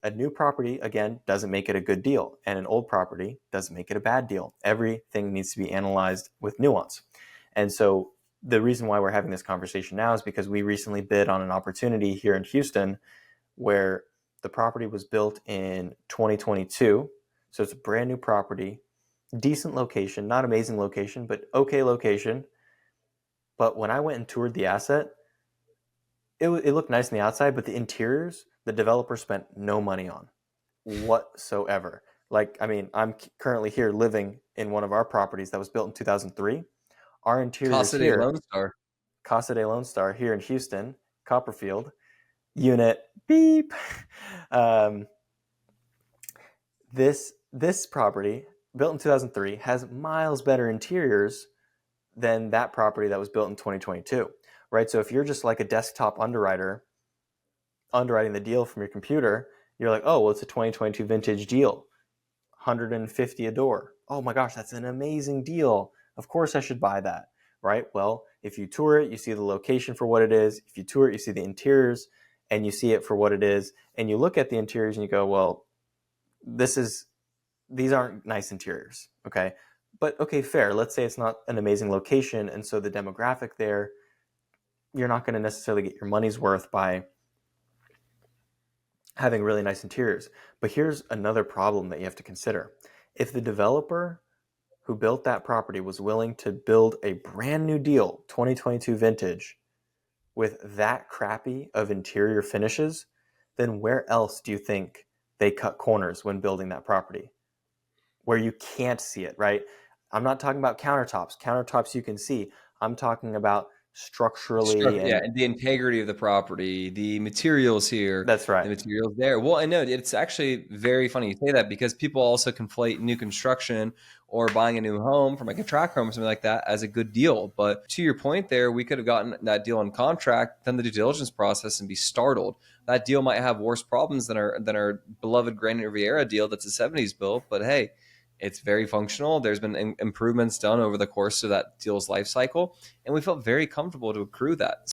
A new property, again, doesn't make it a good deal, and an old property doesn't make it a bad deal. Everything needs to be analyzed with nuance. And so the reason why we're having this conversation now is because we recently bid on an opportunity here in Houston where the property was built in 2022. So it's a brand new property, decent location, not amazing location, but okay location. But when I went and toured the asset, it looked nice on the outside, but the interiors, the developer spent no money on whatsoever. Like, I mean, I'm currently here living in one of our properties that was built in 2003. Our interiors Casa de here, Lone Star. Casa de Lone Star here in Houston, Copperfield, unit beep. Um, this property, built in 2003, has miles better interiors than that property that was built in 2022, right? So if you're just like a desktop underwriter underwriting the deal from your computer, you're like, oh, well, it's a 2022 vintage deal, 150 a door. Oh my gosh, that's an amazing deal. Of course I should buy that, right? Well, if you tour it, you see the location for what it is. If you tour it, you see the interiors and you see it for what it is. And you look at the interiors and you go, well, these aren't nice interiors, okay? But okay, fair. Let's say it's not an amazing location, and so the demographic there, you're not going to necessarily get your money's worth by having really nice interiors. But here's another problem that you have to consider. If the developer who built that property was willing to build a brand new deal, 2022 vintage, with that crappy of interior finishes, then where else do you think they cut corners when building that property? Where you can't see it, right? I'm not talking about countertops. Countertops you can see. I'm talking about structurally, Yeah, and and the integrity of the property, the materials here, that's the right. materials there. Well, I know it's actually very funny you say that because people also conflate new construction or buying a new home from like a tract home or something like that as a good deal. But to your point there, we could have gotten that deal on contract, done the due diligence process, and be startled. That deal might have worse problems than our beloved Granite Riviera deal that's a 70s built, but hey, it's very functional. There's been improvements done over the course of that deal's life cycle, and we felt very comfortable to accrue that.